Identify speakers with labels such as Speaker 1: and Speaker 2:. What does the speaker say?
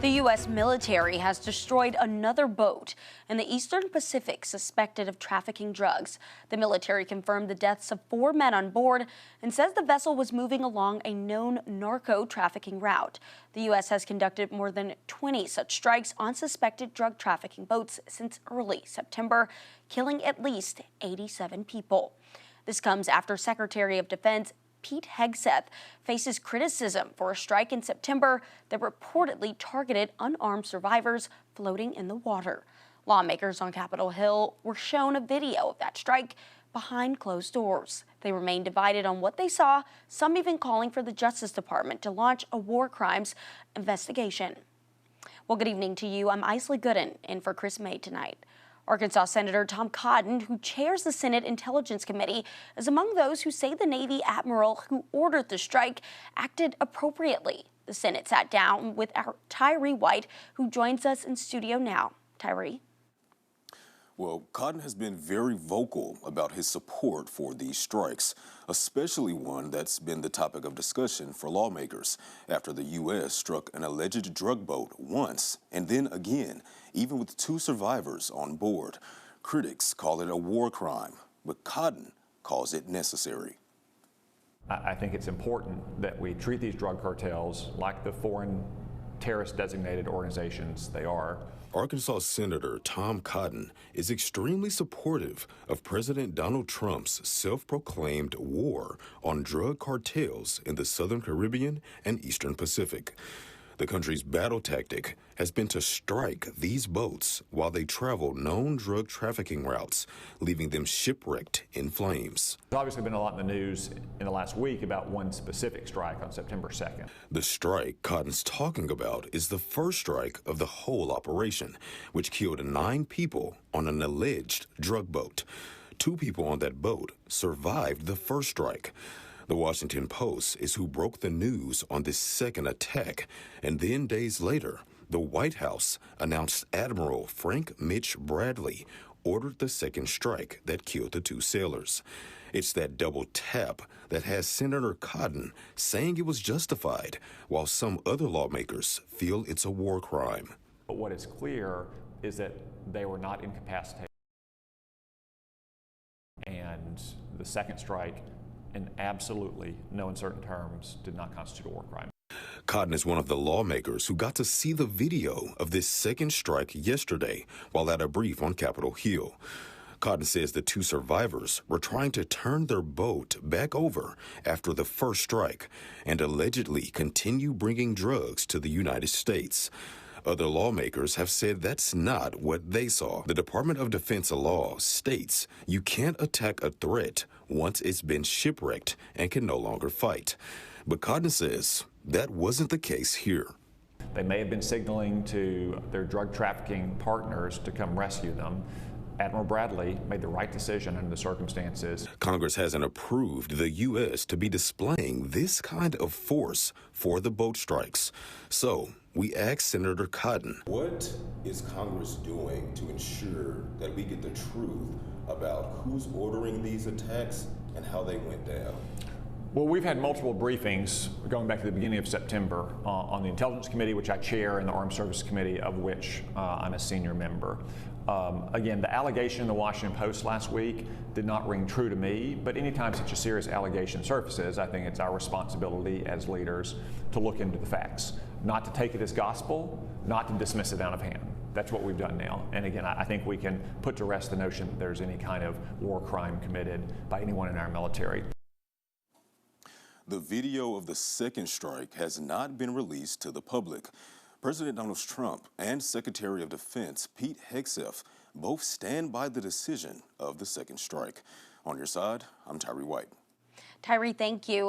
Speaker 1: The U.S. military has destroyed another boat in the Eastern Pacific suspected of trafficking drugs. The military confirmed the deaths of 4 men on board and says the vessel was moving along a known narco-trafficking route. The U.S. has conducted more than 20 such strikes on suspected drug trafficking boats since early September, killing at least 87 people. This comes after Secretary of Defense Pete Hegseth faces criticism for a strike in September that reportedly targeted unarmed survivors floating in the water. Lawmakers on Capitol Hill were shown a video of that strike behind closed doors. They remain divided on what they saw, some even calling for the Justice Department to launch a war crimes investigation. Well, good evening to you. I'm Isley Gooden in for Chris May tonight. Arkansas Senator Tom Cotton, who chairs the Senate Intelligence Committee, is among those who say the Navy admiral who ordered the strike acted appropriately. The Senate sat down with our Tyree White, who joins us in studio now. Tyree.
Speaker 2: Well, Cotton has been very vocal about his support for these strikes, especially one that's been the topic of discussion for lawmakers after the U.S. struck an alleged drug boat once and then again, even with 2 survivors on board. Critics call it a war crime, but Cotton calls it necessary.
Speaker 3: I think it's important that we treat these drug cartels like the foreign terrorist designated organizations they are.
Speaker 2: Arkansas Senator Tom Cotton is extremely supportive of President Donald Trump's self-proclaimed war on drug cartels in the Southern Caribbean and Eastern Pacific. The country's battle tactic has been to strike these boats while they travel known drug trafficking routes, leaving them shipwrecked in flames.
Speaker 3: There's obviously been a lot in the news in the last week about one specific strike on September 2nd.
Speaker 2: The strike Cotton's talking about is the first strike of the whole operation, which killed 9 people on an alleged drug boat. 2 people on that boat survived the first strike. The Washington Post is who broke the news on this second attack, and then days later, the White House announced Admiral Frank Mitch Bradley ordered the second strike that killed the 2 sailors. It's that double tap that has Senator Cotton saying it was justified, while some other lawmakers feel it's a war crime.
Speaker 3: But what is clear is that they were not incapacitated, and the second strike, in absolutely no uncertain terms, did not constitute a war crime.
Speaker 2: Cotton is one of the lawmakers who got to see the video of this second strike yesterday while at a brief on Capitol Hill. Cotton says the 2 survivors were trying to turn their boat back over after the first strike and allegedly continue bringing drugs to the United States. Other lawmakers have said that's not what they saw. The Department of Defense law states you can't attack a threat once it's been shipwrecked and can no longer fight. But Cotton says that wasn't the case here.
Speaker 3: They may have been signaling to their drug trafficking partners to come rescue them. Admiral Bradley made the right decision under the circumstances.
Speaker 2: Congress hasn't approved the U.S. to be displaying this kind of force for the boat strikes. So we asked Senator Cotton, what is Congress doing to ensure that we get the truth about who's ordering these attacks and how they went down?
Speaker 3: Well, we've had multiple briefings going back to the beginning of September on the Intelligence Committee, which I chair, and the Armed Services Committee, of which I'm a senior member. Again, the allegation in the Washington Post last week did not ring true to me, but anytime such a serious allegation surfaces, I think it's our responsibility as leaders to look into the facts, not to take it as gospel, not to dismiss it out of hand. That's what we've done now. And again, I think we can put to rest the notion that there's any kind of war crime committed by anyone in our military.
Speaker 2: The video of the second strike has not been released to the public. President Donald Trump and Secretary of Defense Pete Hegseth both stand by the decision of the second strike. On your side, I'm Tyree White.
Speaker 1: Tyree, thank you.